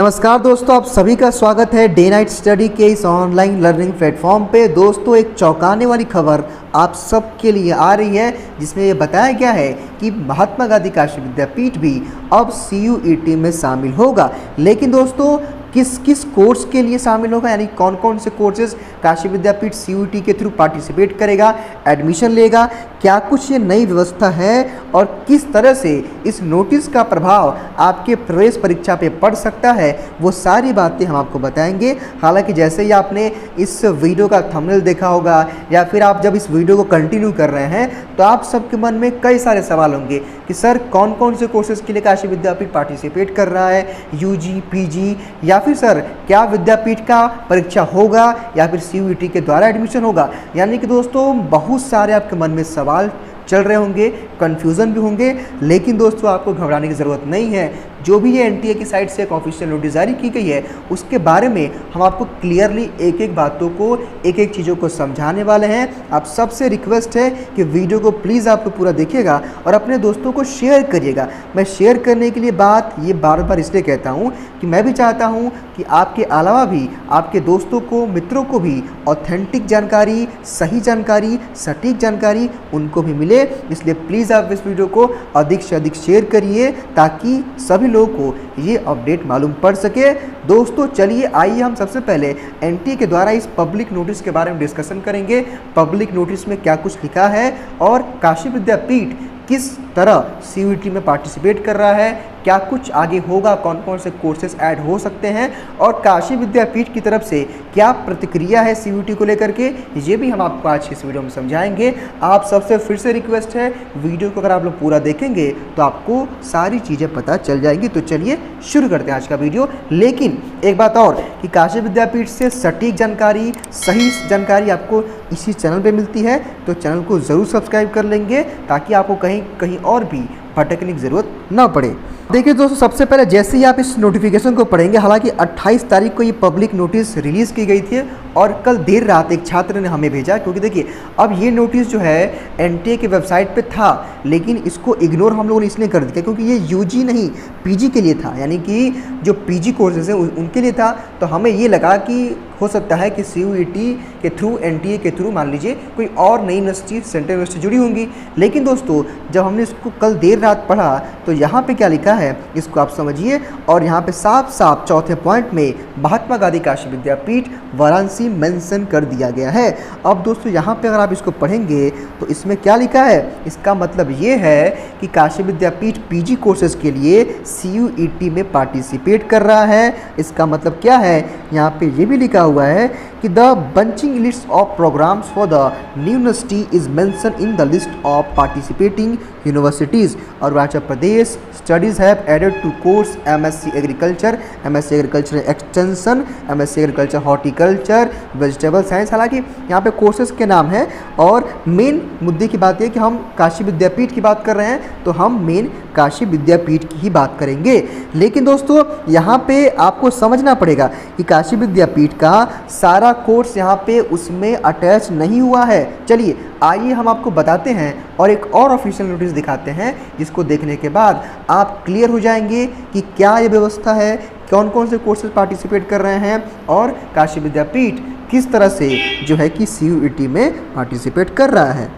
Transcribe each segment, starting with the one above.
नमस्कार दोस्तों, आप सभी का स्वागत है डे नाइट स्टडी के इस ऑनलाइन लर्निंग प्लेटफॉर्म पे। दोस्तों, एक चौंकाने वाली खबर आप सबके लिए आ रही है जिसमें ये बताया गया है कि महात्मा गांधी काशी विद्यापीठ भी अब CUET में शामिल होगा। लेकिन दोस्तों, किस किस कोर्स के लिए शामिल होगा, यानी कौन कौन से कोर्सेज काशी विद्यापीठ CUET के थ्रू पार्टिसिपेट करेगा, एडमिशन लेगा, क्या कुछ ये नई व्यवस्था है और किस तरह से इस नोटिस का प्रभाव आपके प्रवेश परीक्षा पे पड़ सकता है, वो सारी बातें हम आपको बताएंगे। हालांकि जैसे ही आपने इस वीडियो का थंबनेल देखा होगा या फिर आप जब इस वीडियो को कंटिन्यू कर रहे हैं तो आप सबके मन में कई सारे सवाल होंगे कि सर कौन कौन से कोर्सेज के लिए काशी विद्यापीठ पार्टिसिपेट कर रहा है, UG, PG, या फिर सर क्या विद्यापीठ का परीक्षा होगा या फिर CUET के द्वारा एडमिशन होगा। यानी कि दोस्तों, बहुत सारे आपके मन में सवाल चल रहे होंगे, कन्फ्यूज़न भी होंगे। लेकिन दोस्तों, आपको घबराने की ज़रूरत नहीं है। जो भी ये NTA की साइड से एक ऑफिशियल नोटिस जारी की गई है उसके बारे में हम आपको क्लियरली एक एक बातों को, एक एक चीज़ों को समझाने वाले हैं। आप सबसे रिक्वेस्ट है कि वीडियो को प्लीज़ आप पूरा देखिएगा और अपने दोस्तों को शेयर करिएगा। मैं शेयर करने के लिए बात ये बार बार इसलिए कहता हूँ कि मैं भी चाहता हूँ कि आपके अलावा भी आपके दोस्तों को, मित्रों को भी ऑथेंटिक जानकारी, सही जानकारी, सटीक जानकारी उनको भी मिले। इसलिए प्लीज़ आप इस वीडियो को अधिक से अधिक शेयर करिए ताकि सभी लोगों को ये अपडेट मालूम पड़ सके। दोस्तों चलिए, आइए हम सबसे पहले NTA के द्वारा इस पब्लिक नोटिस के बारे में डिस्कशन करेंगे। पब्लिक नोटिस में क्या कुछ लिखा है और काशी विद्यापीठ किस तरह CUET में पार्टिसिपेट कर रहा है, क्या कुछ आगे होगा, कौन कौन से कोर्सेज ऐड हो सकते हैं और काशी विद्यापीठ की तरफ से क्या प्रतिक्रिया है CUET को लेकर के, ये भी हम आपको आज इस वीडियो में समझाएंगे। आप सबसे फिर से रिक्वेस्ट है, वीडियो को अगर आप लोग पूरा देखेंगे तो आपको सारी चीज़ें पता चल जाएंगी। तो चलिए शुरू करते हैं आज का वीडियो। लेकिन एक बात और कि काशी विद्यापीठ से सटीक जानकारी, सही जानकारी आपको इसी चैनल पर मिलती है, तो चैनल को ज़रूर सब्सक्राइब कर लेंगे ताकि आपको कहीं और भी भटकने की ज़रूरत ना पड़े। देखिए दोस्तों, सबसे पहले जैसे ही आप इस नोटिफिकेशन को पढ़ेंगे, हालांकि 28 तारीख को ये पब्लिक नोटिस रिलीज़ की गई थी और कल देर रात एक छात्र ने हमें भेजा, क्योंकि देखिए अब ये नोटिस जो है NTA की वेबसाइट पे था, लेकिन इसको इग्नोर हम लोगों ने इसलिए कर दिया क्योंकि ये UG नहीं PG के लिए था, यानी कि जो PG कोर्सेज हैं उनके लिए था। तो हमें ये लगा कि हो सकता है कि CUET के थ्रू, NTA के थ्रू मान लीजिए कोई और नई यूनिवर्सिटी, सेंट्रल यूनिवर्सिटी जुड़ी होंगी। लेकिन दोस्तों, जब हमने इसको कल देर रात पढ़ा तो यहाँ पे क्या लिखा है इसको आप समझिए। और यहाँ पे साफ साफ चौथे पॉइंट में महात्मा गांधी काशी विद्यापीठ वाराणसी मेंशन कर दिया गया है। अब दोस्तों, यहाँ पे अगर आप इसको पढ़ेंगे तो इसमें क्या लिखा है, इसका मतलब ये है कि काशी विद्यापीठ PG कोर्सेज के लिए CUET में पार्टिसिपेट कर रहा है। इसका मतलब क्या है, यहाँ पे ये भी लिखा हुआ है कि the bunching list of programmes for the new university is mention in the list of participating universities. Arunachal Pradesh studies have added to course MSc agriculture, MSc agriculture extension, MSc agriculture horticulture, vegetable science. हालांकि यहाँ पे courses के नाम है और main मुद्दे की बात है कि हम काशी विद्यापीठ की बात कर रहे हैं तो हम मेन काशी विद्यापीठ की ही बात करेंगे। लेकिन दोस्तों, यहाँ पे आपको समझना पड़ेगा कि काशी विद्यापीठ का सारा कोर्स यहाँ पे उसमें अटैच नहीं हुआ है। चलिए आइए हम आपको बताते हैं और एक और ऑफिशियल नोटिस दिखाते हैं, जिसको देखने के बाद आप क्लियर हो जाएंगे कि क्या ये व्यवस्था है, कौन कौन से कोर्सेज पार्टिसिपेट कर रहे हैं और काशी विद्यापीठ किस तरह से जो है कि CUET में पार्टिसिपेट कर रहा है।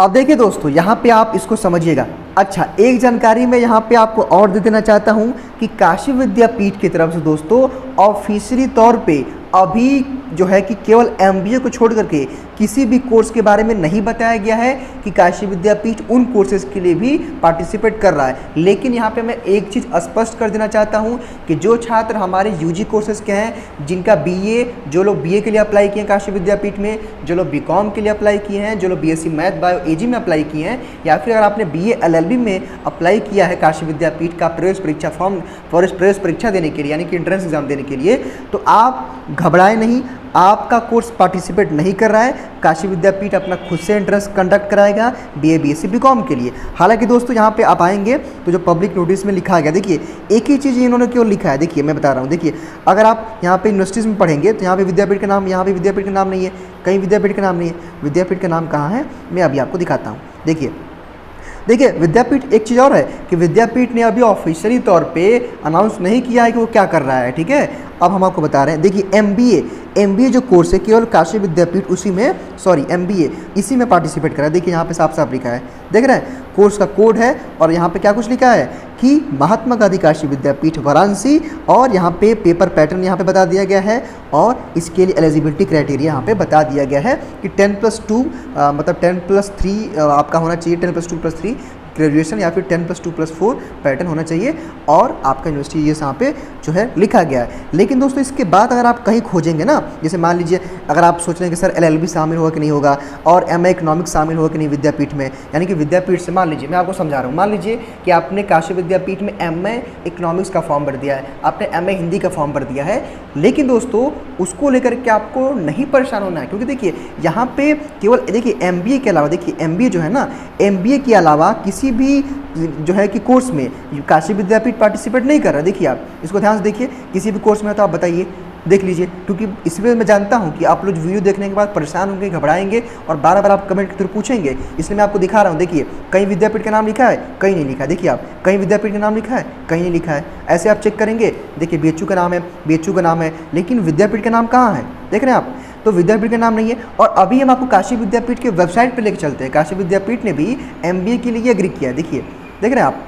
अब देखिए दोस्तों, यहाँ पे आप इसको समझिएगा। अच्छा, एक जानकारी मैं यहाँ पे आपको और दे देना चाहता हूँ कि काशी विद्यापीठ की तरफ से दोस्तों ऑफिशियली तौर पे अभी जो है कि केवल MBA को छोड़ करके किसी भी कोर्स के बारे में नहीं बताया गया है कि काशी विद्यापीठ उन कोर्सेज के लिए भी पार्टिसिपेट कर रहा है। लेकिन यहाँ पे मैं एक चीज़ स्पष्ट कर देना चाहता हूँ कि जो छात्र हमारे UG कोर्सेज के हैं, जिनका BA, जो लोग BA के लिए अप्लाई किए हैं काशी विद्यापीठ में, जो लोग BCom के लिए अप्लाई किए हैं, जो लोग BSc मैथ बायो AG में अप्लाई किए हैं, या फिर अगर आपने BA LLB में अप्लाई किया है काशी विद्यापीठ का प्रवेश परीक्षा फॉर्म प्रवेश परीक्षा देने के लिए, यानी कि एंट्रेंस एग्जाम देने के लिए, तो आप घबराएं नहीं। आपका कोर्स पार्टिसिपेट नहीं कर रहा है, काशी विद्यापीठ अपना खुद से एंट्रेंस कंडक्ट कराएगा BA BSc BCom के लिए। हालांकि दोस्तों, यहाँ पे आप आएंगे तो जो पब्लिक नोटिस में लिखा गया, देखिए एक ही चीज़ इन्होंने क्यों लिखा है, देखिए मैं बता रहा हूँ। देखिए, अगर आप यहाँ पे यूनिवर्सिटीज़ में पढ़ेंगे तो यहाँ पे विद्यापीठ का नाम, यहाँ पे विद्यापीठ का नाम नहीं है, कहीं विद्यापीठ का नाम नहीं है। विद्यापीठ का नाम कहाँ है, मैं अभी आपको दिखाता हूँ। देखिए, देखिए विद्यापीठ, एक चीज़ और है कि विद्यापीठ ने अभी ऑफिशियली तौर पे अनाउंस नहीं किया है कि वो क्या कर रहा है, ठीक है। अब हम आपको बता रहे हैं, देखिए एमबीए जो कोर्स है केवल काशी विद्यापीठ उसी में, सॉरी एमबीए इसी में पार्टिसिपेट कर रहा है। देखिए यहाँ पे साफ साफ लिखा है, देख रहे हैं, कोर्स का कोड है और यहाँ पे क्या कुछ लिखा है कि महात्मा गांधी काशी विद्यापीठ वाराणसी, और यहाँ पे पेपर पैटर्न यहाँ पे बता दिया गया है और इसके लिए एलिजिबिलिटी क्राइटेरिया यहाँ पे बता दिया गया है कि 10+2 मतलब 10+3 आपका होना चाहिए, 10+2+3 ग्रेजुएशन या फिर 10+2+4 पैटर्न होना चाहिए, और आपका यूनिवर्सिटी ये यहाँ पे जो है लिखा गया है। लेकिन दोस्तों इसके बाद अगर आप कहीं खोजेंगे ना, जैसे मान लीजिए अगर आप सोच रहे हैं कि सर एलएलबी शामिल होगा कि नहीं होगा और एमए इकोनॉमिक्स शामिल होगा कि नहीं विद्यापीठ में, यानी कि विद्यापीठ से मान लीजिए, मैं आपको समझा रहा हूँ, मान लीजिए कि आपने काशी विद्यापीठ में एमए इकोनॉमिक्स का फॉर्म भर दिया है, आपने एमए हिंदी का फॉर्म भर दिया है, लेकिन दोस्तों उसको लेकर के आपको नहीं परेशान होना है, क्योंकि देखिए यहाँ पे केवल देखिए एमबीए के अलावा, देखिए एमबीए जो है ना, एमबीए के अलावा किसी भी जो है कि कोर्स में काशी विद्यापीठ पार्टिसिपेट नहीं कर रहा। देखिए आप इसको ध्यान से देखिए, किसी भी कोर्स में है तो आप बताइए, देख लीजिए, क्योंकि इसमें मैं जानता हूं कि आप लोग वीडियो देखने के बाद परेशान होंगे, घबराएंगे और बार बार आप कमेंट के थ्रू पूछेंगे, इसलिए मैं आपको दिखा रहा हूं। देखिए कहीं विद्यापीठ का नाम लिखा है, कहीं नहीं लिखा है, देखिए आप कहीं विद्यापीठ का नाम लिखा है, कहीं नहीं लिखा है, ऐसे आप चेक करेंगे, देखिए बीएचयू का नाम है, बीएचयू का नाम है, लेकिन विद्यापीठ का नाम कहाँ है, देख रहे हैं आप, तो विद्यापीठ का नाम नहीं है। और अभी हम आपको काशी विद्यापीठ के वेबसाइट पर लेकर चलते हैं, काशी विद्यापीठ ने भी एमबीए के लिए एग्री किया है, देखिए देख रहे हैं आप,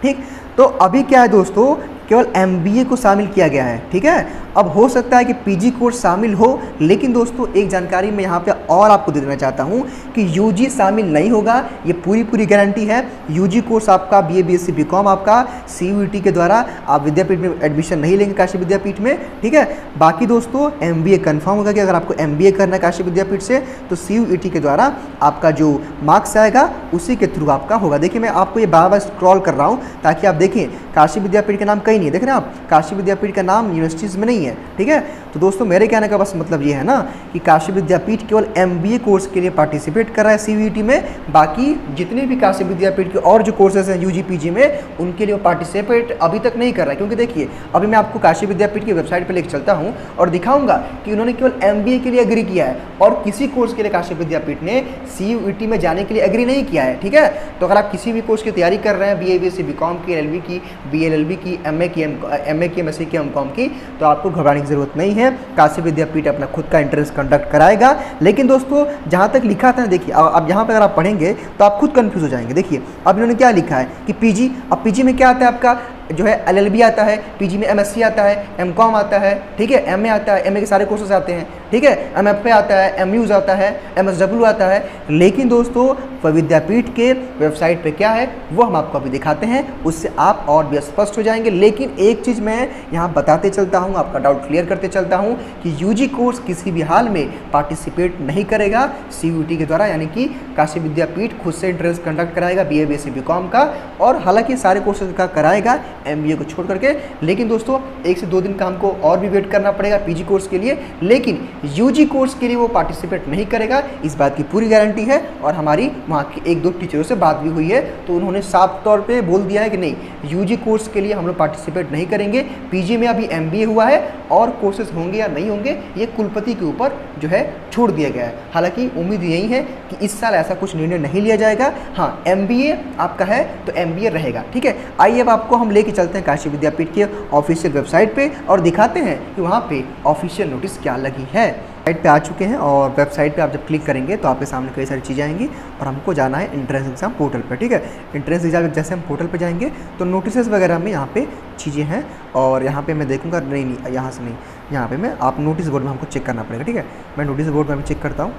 ठीक। तो अभी क्या है दोस्तों, केवल एमबीए को शामिल किया गया है, ठीक है। अब हो सकता है कि पीजी कोर्स शामिल हो, लेकिन दोस्तों एक जानकारी मैं यहाँ पे और आपको दे देना चाहता हूँ कि यूजी शामिल नहीं होगा, ये पूरी गारंटी है। यूजी कोर्स आपका बीए बीएससी बीकॉम आपका सीयूईटी के द्वारा आप विद्यापीठ में एडमिशन नहीं लेंगे काशी विद्यापीठ में, ठीक है। बाकी दोस्तों एमबीए कंफर्म होगा कि अगर आपको एमबीए करना है काशी विद्यापीठ से तो सीयूईटी के द्वारा आपका जो मार्क्स आएगा उसी के थ्रू आपका होगा। देखिए मैं आपको ये बार बार स्क्रॉल कर रहा हूँ ताकि आप देखें, काशी विद्यापीठ का नाम कहीं नहीं है, देख रहे हैं आप, काशी विद्यापीठ का नाम यूनिवर्सिटीज़ में नहीं है, ठीक है। तो दोस्तों मेरे कहने का बस मतलब ये है ना कि काशी विद्यापीठ केवल एमबीए कोर्स के लिए पार्टिसिपेट कर रहा है सीयूईटी में, बाकी जितने भी काशी विद्यापीठ के और जो कोर्सेज हैं यूजी पीजी में उनके लिए वो पार्टिसिपेट अभी तक नहीं कर रहा है। क्योंकि देखिए अभी मैं आपको काशी विद्यापीठ की वेबसाइट पर लेकर चलता हूँ और दिखाऊंगा कि उन्होंने केवल एमबीए के लिए एग्री किया है और किसी कोर्स के लिए काशी विद्यापीठ ने सीयूईटी में जाने के लिए एग्री नहीं किया है, ठीक है। तो अगर आप किसी भी कोर्स की तैयारी कर रहे हैं, बीए बीएससी बीकॉम की, एलएलबी की, बीएलएलबी की, एमए की, एमएससी की, एमकॉम की, तो आपको घबराने की जरूरत नहीं है। काशी विद्यापीठ अपना खुद का एंट्रेंस कंडक्ट कराएगा। लेकिन दोस्तों जहां तक लिखा था, देखिए अब यहाँ पे अगर आप पढ़ेंगे तो आप खुद कंफ्यूज हो जाएंगे। देखिए अब इन्होंने क्या लिखा है कि पीजी, अब पीजी में क्या आता है आपका, जो है एलएलबी आता है, पीजी में एमएससी आता है, एमकॉम आता है, ठीक है, एमए आता है, एमए के सारे कोर्सेज आते हैं, ठीक है, एमएफए आता है, एमयूज आता है, एमएसडब्ल्यू आता है। लेकिन दोस्तों विद्यापीठ के वेबसाइट पे क्या है वो हम आपको अभी दिखाते हैं, उससे आप और भी स्पष्ट हो जाएंगे। लेकिन एक चीज़ मैं यहाँ बताते चलता हूँ, आपका डाउट क्लियर करते चलता हूँ कि यूजी कोर्स किसी भी हाल में पार्टिसिपेट नहीं करेगा सीयूईटी के द्वारा, यानी कि काशी विद्यापीठ खुद से एंट्रेंस कंडक्ट कराएगा बीए बीएससी बीकॉम का, और हालांकि सारे कोर्सेज का कराएगा एमबीए को छोड़ करके। लेकिन दोस्तों 1 से 2 दिन का हमको और भी वेट करना पड़ेगा पीजी कोर्स के लिए, लेकिन यूजी कोर्स के लिए वो पार्टिसिपेट नहीं करेगा, इस बात की पूरी गारंटी है। और हमारी वहाँ की 1-2 टीचरों से बात भी हुई है तो उन्होंने साफ तौर पे बोल दिया है कि नहीं, यूजी कोर्स के लिए हम लोग पार्टिसिपेट नहीं करेंगे। पीजी में अभी एमबीए हुआ है और कोर्सेज होंगे या नहीं होंगे ये कुलपति के ऊपर जो है छोड़ दिया गया है। हालांकि उम्मीद यही है कि इस साल ऐसा कुछ निर्णय नहीं लिया जाएगा। हाँ, एमबीए आपका है तो एमबीए रहेगा, ठीक है। आइए अब आपको हम लेके चलते हैं काशी विद्यापीठ के ऑफिशियल वेबसाइट पे और दिखाते हैं कि वहाँ पे ऑफिशियल नोटिस क्या लगी है। साइट पे आ चुके हैं और वेबसाइट पे आप जब क्लिक करेंगे तो आपके सामने कई सारी चीज़ें आएंगी और हमको जाना है एंट्रेंस एग्जाम पोर्टल पे, ठीक है। एंट्रेंस एग्जाम जैसे हम पोर्टल पे जाएंगे तो नोटिस वगैरह में यहाँ पे चीज़ें हैं और यहाँ पे मैं देखूँगा, नहीं यहाँ से नहीं, यहाँ पे मैं आप नोटिस बोर्ड में हमको चेक करना पड़ेगा, ठीक है। मैं नोटिस बोर्ड में चेक करता हूँ।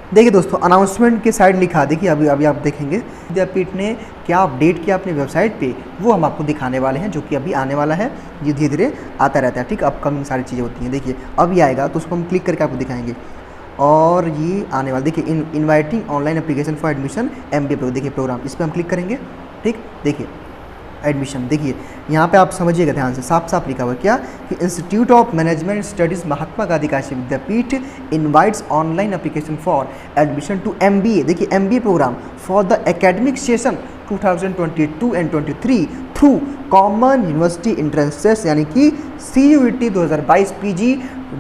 देखिए दोस्तों अनाउंसमेंट के साइड लिखा, देखिए अभी आप देखेंगे विद्यापीठ ने क्या अपडेट किया अपने वेबसाइट पे, वो हम आपको दिखाने वाले हैं, जो कि अभी आने वाला है। ये धीरे धीरे आता रहता है, ठीक, अपकमिंग सारी चीज़ें होती हैं। देखिए अभी आएगा तो उसको हम क्लिक करके आपको दिखाएंगे और ये आने वाला, देखिए inviting online application for admission MBA, देखिए प्रोग्राम, इस पर हम क्लिक करेंगे, ठीक। देखिए एडमिशन, देखिए यहाँ पे आप समझिएगा ध्यान से, साफ साफ लिखा हुआ क्या कि institute of management studies Mahatma Gandhi Kashi Vidyapith invites online application for admission to MBA, देखिए MBA programme for the academic session 2022 and 23 through common university entrances यानी कि CUET 2022 PG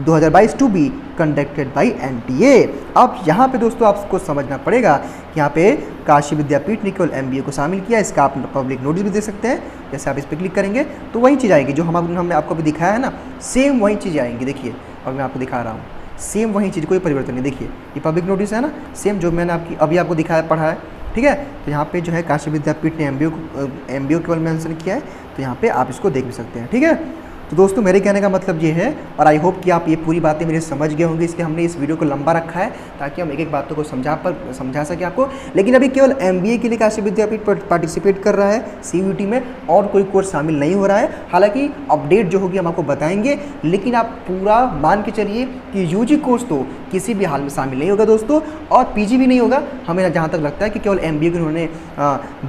2022 to be conducted by NTA। अब यहाँ पे दोस्तों आपको समझना पड़ेगा कि यहाँ पे काशी विद्यापीठ ने केवल MBA को शामिल किया। इसका आप पब्लिक नोटिस भी दे सकते हैं। जैसे आप इस पर क्लिक करेंगे तो वही चीज़ आएगी जो हमने आपको भी दिखाया है ना, सेम वही चीज़ें आएंगी। देखिए और मैं आपको दिखा रहा हूँ, सेम वही चीज़, कोई परिवर्तन नहीं। देखिए ये पब्लिक नोटिस है ना, सेम जो मैंने अभी आपको दिखाया पढ़ा है, ठीक है। तो यहाँ पे जो है काशी विद्यापीठ ने MBA केवल मेंशन किया है, तो यहाँ पे आप इसको देख भी सकते हैं, ठीक है। तो दोस्तों मेरे कहने का मतलब ये है, और आई होप कि आप ये पूरी बातें मेरे समझ गए होंगे, इसलिए हमने इस वीडियो को लंबा रखा है ताकि हम एक एक बातों को समझा सकें आपको। लेकिन अभी केवल MBA के लिए काशी विद्यापीठ पार्टिसिपेट कर रहा है CUET में, और कोई कोर्स शामिल नहीं हो रहा है। हालांकि अपडेट जो होगी हम आपको बताएंगे, लेकिन आप पूरा मान के चलिए कि UG कोर्स तो किसी भी हाल में शामिल नहीं होगा दोस्तों, और PG भी नहीं होगा। हमें जहाँ तक लगता है कि केवल MBA को उन्होंने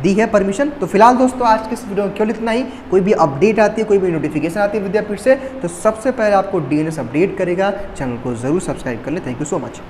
दी है परमिशन। तो फिलहाल दोस्तों आज के इस वीडियो में केवल इतना ही। कोई भी अपडेट आती है, कोई भी नोटिफिकेशन आती है विद्यापीठ से, तो सबसे पहले आपको DNS अपडेट करेगा। चैनल को जरूर सब्सक्राइब कर लें। Thank you so much.